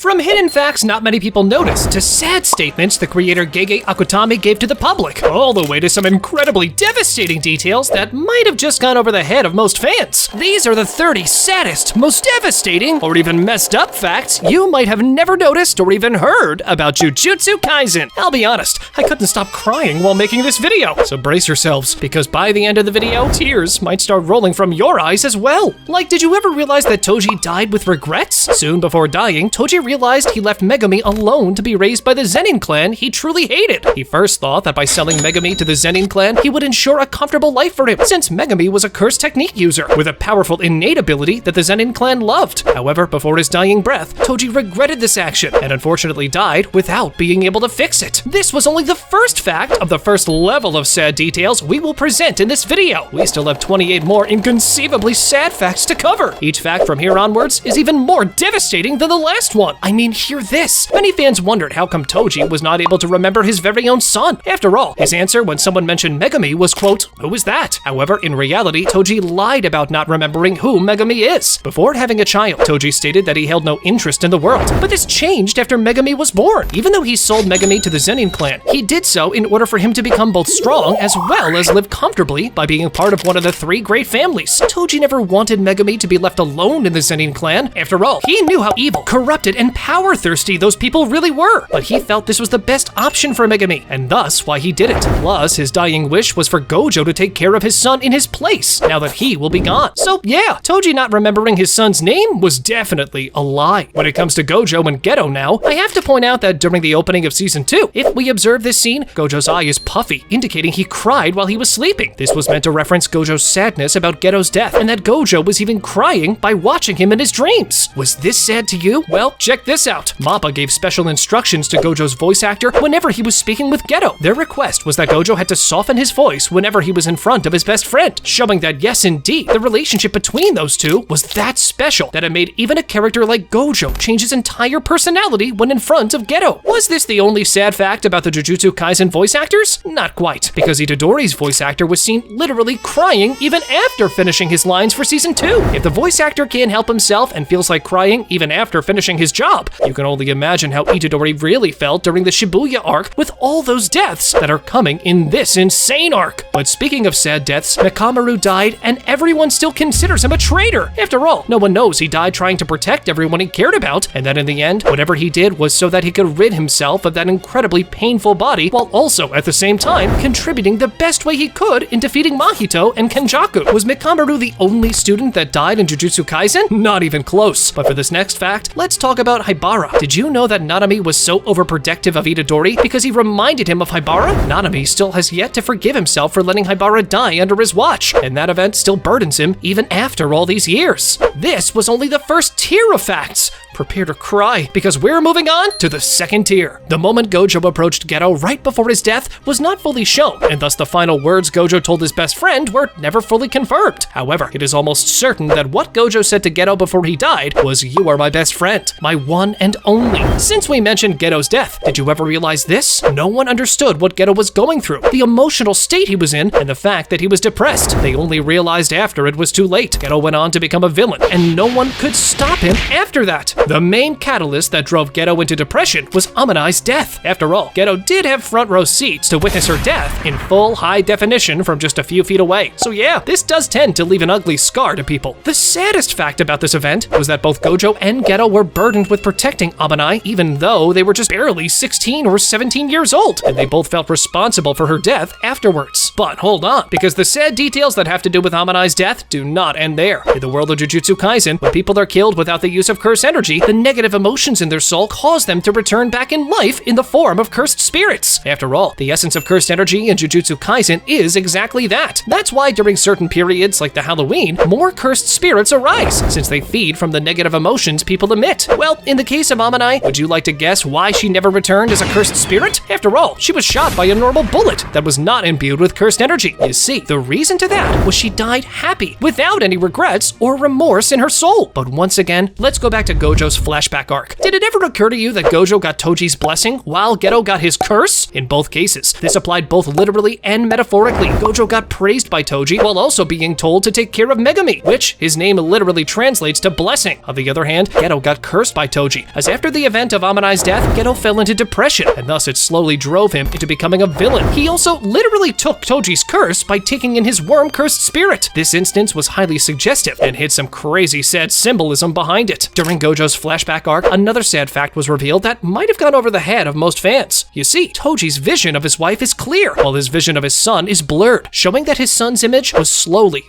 From hidden facts not many people notice, to sad statements the creator Gege Akutami gave to the public, all the way to some incredibly devastating details that might have just gone over the head of most fans. These are the 30 saddest, most devastating, or even messed up facts you might have never noticed or even heard about Jujutsu Kaisen. I'll be honest, I couldn't stop crying while making this video, so brace yourselves, because by the end of the video, tears might start rolling from your eyes as well. Like, did you ever realize that Toji died with regrets? Soon before dying, Toji realized he left Megami alone to be raised by the Zenin clan he truly hated. He first thought that by selling Megami to the Zenin clan, he would ensure a comfortable life for him, since Megami was a cursed technique user with a powerful innate ability that the Zenin clan loved. However, before his dying breath, Toji regretted this action and unfortunately died without being able to fix it. This was only the first fact of the first level of sad details we will present in this video. We still have 28 more inconceivably sad facts to cover. Each fact from here onwards is even more devastating than the last one. I mean, hear this. Many fans wondered how come Toji was not able to remember his very own son. After all, his answer when someone mentioned Megami was, quote, "Who is that?" However, in reality, Toji lied about not remembering who Megami is. Before having a child, Toji stated that he held no interest in the world, but this changed after Megami was born. Even though he sold Megami to the Zenin clan, he did so in order for him to become both strong as well as live comfortably by being part of one of the 3 great families. Toji never wanted Megami to be left alone in the Zenin clan. After all, he knew how evil, corrupted, and power-thirsty those people really were, but he felt this was the best option for Megami, and thus why he did it. Plus, his dying wish was for Gojo to take care of his son in his place, now that he will be gone. So yeah, Toji not remembering his son's name was definitely a lie. When it comes to Gojo and Geto now, I have to point out that during the opening of Season 2, if we observe this scene, Gojo's eye is puffy, indicating he cried while he was sleeping. This was meant to reference Gojo's sadness about Geto's death, and that Gojo was even crying by watching him in his dreams. Was this sad to you? Well, check this out. MAPPA gave special instructions to Gojo's voice actor whenever he was speaking with Geto. Their request was that Gojo had to soften his voice whenever he was in front of his best friend, showing that yes, indeed, the relationship between those two was that special that it made even a character like Gojo change his entire personality when in front of Geto. Was this the only sad fact about the Jujutsu Kaisen voice actors? Not quite, because Itadori's voice actor was seen literally crying even after finishing his lines for Season 2. If the voice actor can't help himself and feels like crying even after finishing his job, you can only imagine how Itadori really felt during the Shibuya arc with all those deaths that are coming in this insane arc. But speaking of sad deaths, Mekamaru died and everyone still considers him a traitor. After all, no one knows he died trying to protect everyone he cared about, and that in the end, whatever he did was so that he could rid himself of that incredibly painful body while also at the same time contributing the best way he could in defeating Mahito and Kenjaku. Was Mekamaru the only student that died in Jujutsu Kaisen? Not even close. But for this next fact, let's talk about Haibara. Did you know that Nanami was so overprotective of Itadori because he reminded him of Haibara? Nanami still has yet to forgive himself for letting Haibara die under his watch, and that event still burdens him even after all these years. This was only the first tier of facts. Prepare to cry, because we're moving on to the second tier. The moment Gojo approached Geto right before his death was not fully shown, and thus the final words Gojo told his best friend were never fully confirmed. However, it is almost certain that what Gojo said to Geto before he died was, "You are my best friend, my one and only." Since we mentioned Geto's death, did you ever realize this? No one understood what Geto was going through, the emotional state he was in, and the fact that he was depressed. They only realized after it was too late. Geto went on to become a villain, and no one could stop him after that. The main catalyst that drove Geto into depression was Amanai's death. After all, Geto did have front row seats to witness her death in full high definition from just a few feet away. So yeah, this does tend to leave an ugly scar to people. The saddest fact about this event was that both Gojo and Geto were burdened with protecting Amanai, even though they were just barely 16 or 17 years old, and they both felt responsible for her death afterwards. But hold on, because the sad details that have to do with Amanai's death do not end there. In the world of Jujutsu Kaisen, when people are killed without the use of curse energy, the negative emotions in their soul cause them to return back in life in the form of cursed spirits. After all, the essence of cursed energy in Jujutsu Kaisen is exactly that. That's why during certain periods like the Halloween, more cursed spirits arise, since they feed from the negative emotions people emit. Well, in the case of Amanai, would you like to guess why she never returned as a cursed spirit? After all, she was shot by a normal bullet that was not imbued with cursed energy. You see, the reason to that was she died happy, without any regrets or remorse in her soul. But once again, let's go back to Gojo's flashback arc. Did it ever occur to you that Gojo got Toji's blessing while Geto got his curse? In both cases, this applied both literally and metaphorically. Gojo got praised by Toji while also being told to take care of Megami, which his name literally translates to blessing. On the other hand, Geto got cursed by Toji, as after the event of Amanai's death, Geto fell into depression, and thus it slowly drove him into becoming a villain. He also literally took Toji's curse by taking in his worm-cursed spirit. This instance was highly suggestive and hid some crazy sad symbolism behind it. During Gojo's flashback arc, another sad fact was revealed that might have gone over the head of most fans. You see, Toji's vision of his wife is clear, while his vision of his son is blurred, showing that his son's image was slowly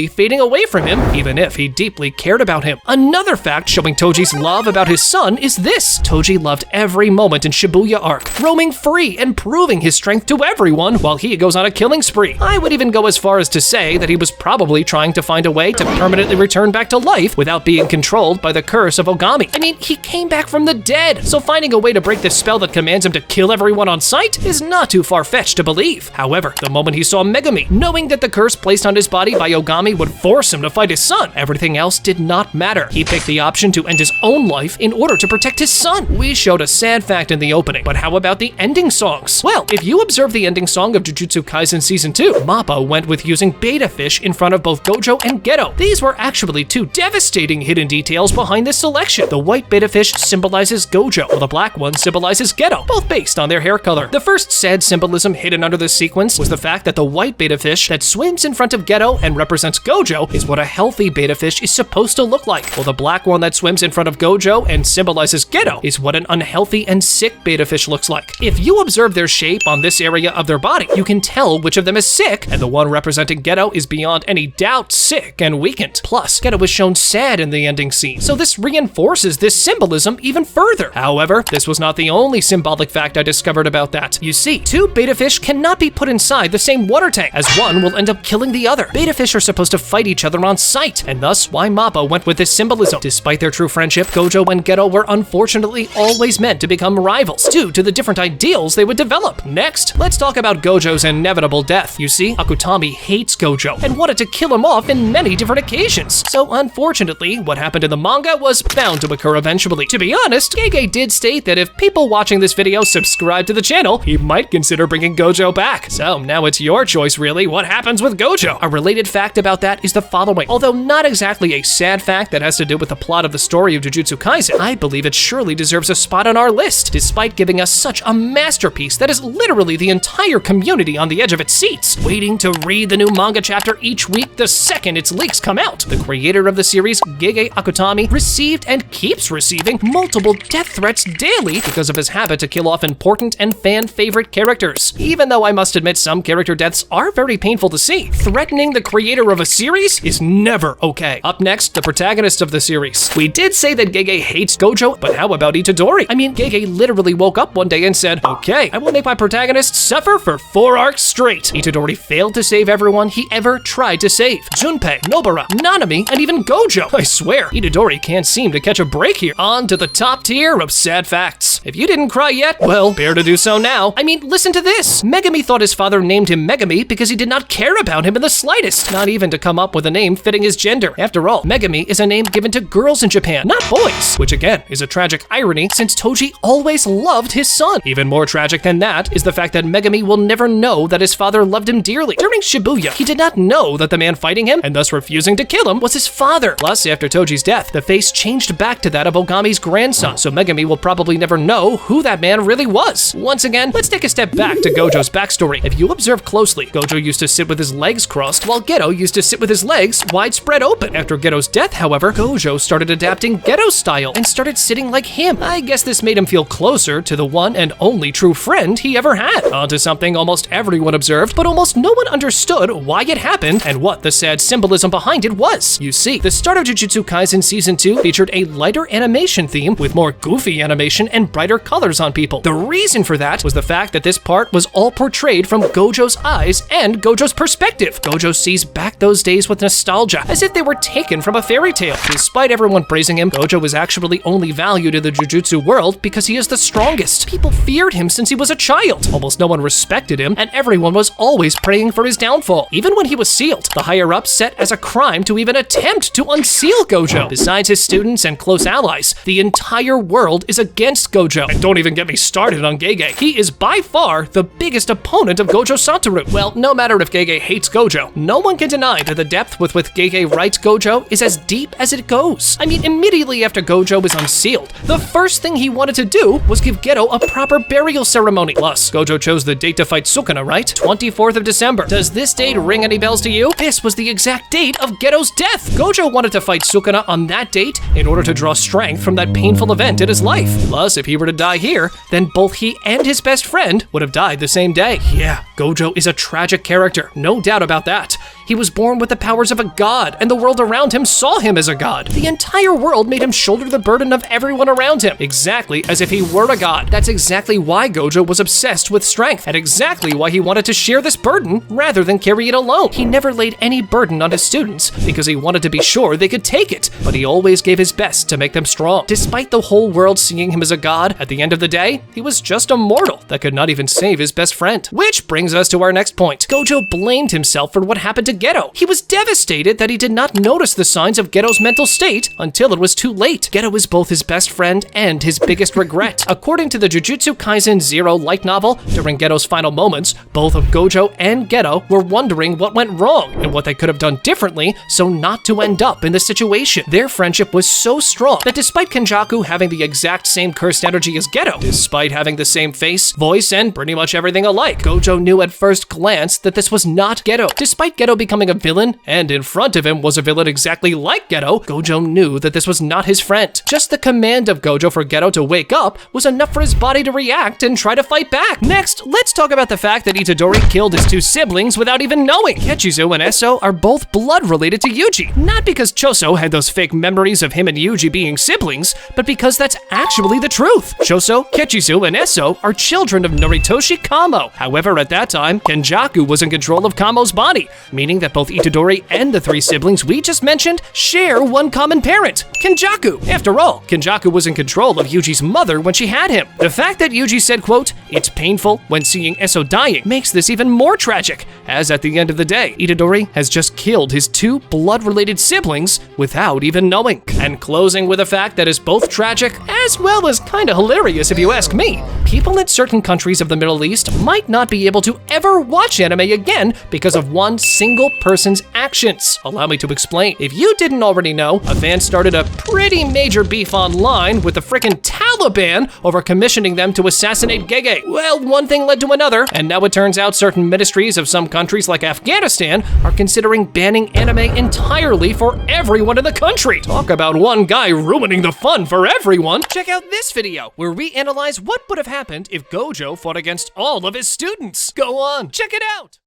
fading away from him, even if he deeply cared about him. Another fact showing Toji's love about his son is this: Toji loved every moment in Shibuya arc, roaming free and proving his strength to everyone while he goes on a killing spree. I would even go as far as to say that he was probably trying to find a way to permanently return back to life without being controlled by the curse of Ogami. I mean, he came back from the dead, so finding a way to break the spell that commands him to kill everyone on sight is not too far-fetched to believe. However, the moment he saw Megumi, knowing that the curse placed on his body by Ogami would force him to fight his son, everything else did not matter. He picked the option to end his own life in order to protect his son. We showed a sad fact in the opening, but how about the ending songs? Well, if you observe the ending song of Jujutsu Kaisen Season 2, Mappa went with using beta fish in front of both Gojo and Geto. These were actually two devastating hidden details behind this selection. The white beta fish symbolizes Gojo, while the black one symbolizes Geto, both based on their hair color. The first sad symbolism hidden under this sequence was the fact that the white beta fish that swims in front of Geto and represents Gojo is what a healthy beta fish is supposed to look like, while the black one that swims in front of Gojo and symbolizes Geto is what an unhealthy and sick beta fish looks like. If you observe their shape on this area of their body, you can tell which of them is sick, and the one representing Geto is beyond any doubt sick and weakened. Plus, Geto was shown sad in the ending scene, so this reinforces this symbolism even further. However, this was not the only symbolic fact I discovered about that. You see, two beta fish cannot be put inside the same water tank, as one will end up killing the other. Beta fish are supposed to fight each other on sight, and thus why Mappa went with this symbolism. Despite their true friendship, Gojo and Geto were unfortunately always meant to become rivals due to the different ideals they would develop. Next, let's talk about Gojo's inevitable death. You see, Akutami hates Gojo and wanted to kill him off in many different occasions. So unfortunately, what happened in the manga was bound to occur eventually. To be honest, Gege did state that if people watching this video subscribe to the channel, he might consider bringing Gojo back. So now it's your choice really, what happens with Gojo? A related fact about that is the following. Although not exactly a sad fact that has to do with the plot of the story of Jujutsu Kaisen, I believe it surely deserves a spot on our list, despite giving us such a masterpiece that is literally the entire community on the edge of its seats, waiting to read the new manga chapter each week the second its leaks come out. The creator of the series, Gege Akutami, received and keeps receiving multiple death threats daily because of his habit to kill off important and fan-favorite characters. Even though I must admit some character deaths are very painful to see, threatening the creator of a series is never okay. Up next, the protagonist of the series. We did say that Gege hates Gojo, but how about Itadori? I mean, Gege literally woke up one day and said, okay, I will make my protagonist suffer for 4 arcs straight. Itadori failed to save everyone he ever tried to save. Junpei, Nobara, Nanami, and even Gojo. I swear, Itadori can't seem to catch a break here. On to the top tier of sad facts. If you didn't cry yet, well, bear to do so now. I mean, listen to this. Megumi thought his father named him Megami because he did not care about him in the slightest, not even to come up with a name fitting his gender. After all, Megami is a name given to girls in Japan, not boys, which again is a tragic irony since Toji always loved his son. Even more tragic than that is the fact that Megami will never know that his father loved him dearly. During Shibuya, he did not know that the man fighting him and thus refusing to kill him was his father. Plus, after Toji's death, the face changed back to that of Ogami's grandson, so Megami will probably never know who that man really was. Once again, let's take a step back to Gojo's backstory. If you observe closely, Gojo used to sit with his legs crossed, while Geto used to sit with his legs wide spread open. After Geto's death, however, Gojo started adapting Geto's style and started sitting like him. I guess this made him feel closer to the one and only true friend he ever had. On to something almost everyone observed, but almost no one understood why it happened and what the sad symbolism behind it was. You see, the start of Jujutsu Kaisen Season 2 featured a lighter animation theme with more goofy animation and brighter colors on people. The reason for that was the fact that this part was all portrayed from Gojo's eyes and Gojo's perspective. Gojo sees back those days with nostalgia, as if they were taken from a fairy tale. Despite everyone praising him, Gojo was actually only valued in the Jujutsu world because he is the strongest. People feared him since he was a child. Almost no one respected him, and everyone was always praying for his downfall. Even when he was sealed, the higher-ups set as a crime to even attempt to unseal Gojo. Besides his students and close allies, the entire world is against Gojo. Gojo. And don't even get me started on Gege. He is by far the biggest opponent of Gojo Satoru. Well, no matter if Gege hates Gojo, no one can deny that the depth with which Gege writes Gojo is as deep as it goes. I mean, immediately after Gojo was unsealed, the first thing he wanted to do was give Geto a proper burial ceremony. Plus, Gojo chose the date to fight Sukuna, right? 24th of December. Does this date ring any bells to you? This was the exact date of Geto's death. Gojo wanted to fight Sukuna on that date in order to draw strength from that painful event in his life. Plus, if he were to die here, then both he and his best friend would have died the same day. Yeah, Gojo is a tragic character, no doubt about that. He was born with the powers of a god, and the world around him saw him as a god. The entire world made him shoulder the burden of everyone around him, exactly as if he were a god. That's exactly why Gojo was obsessed with strength, and exactly why he wanted to share this burden rather than carry it alone. He never laid any burden on his students because he wanted to be sure they could take it, but he always gave his best to make them strong. Despite the whole world seeing him as a god, at the end of the day, he was just a mortal that could not even save his best friend. Which brings us to our next point. Gojo blamed himself for what happened to Geto. He was devastated that he did not notice the signs of Geto's mental state until it was too late. Geto is both his best friend and his biggest regret. According to the Jujutsu Kaisen Zero light novel, during Geto's final moments, both of Gojo and Geto were wondering what went wrong and what they could have done differently so not to end up in this situation. Their friendship was so strong that despite Kenjaku having the exact same cursed energy as Geto, despite having the same face, voice, and pretty much everything alike, Gojo knew at first glance that this was not Geto. Despite Geto becoming a villain, and in front of him was a villain exactly like Geto, Gojo knew that this was not his friend. Just the command of Gojo for Geto to wake up was enough for his body to react and try to fight back. Next, let's talk about the fact that Itadori killed his two siblings without even knowing. Kechizu and Eso are both blood related to Yuji. Not because Choso had those fake memories of him and Yuji being siblings, but because that's actually the truth. Choso, Kechizu, and Eso are children of Noritoshi Kamo. However, at that time, Kenjaku was in control of Kamo's body, meaning that both Itadori and the three siblings we just mentioned share one common parent, Kenjaku. After all, Kenjaku was in control of Yuji's mother when she had him. The fact that Yuji said, quote, "It's painful when seeing Eso dying," makes this even more tragic, as at the end of the day, Itadori has just killed his two blood-related siblings without even knowing. And closing with a fact that is both tragic as well as kinda hilarious if you ask me. People in certain countries of the Middle East might not be able to ever watch anime again because of one single person's actions. Allow me to explain. If you didn't already know, a fan started a pretty major beef online with the frickin' Taliban over commissioning them to assassinate Gege. Well, one thing led to another, and now it turns out certain ministries of some countries like Afghanistan are considering banning anime entirely for everyone in the country. Talk about one guy ruining the fun for everyone. Check out this video where we analyze what would have happened if Gojo fought against all of his students. Go on, check it out.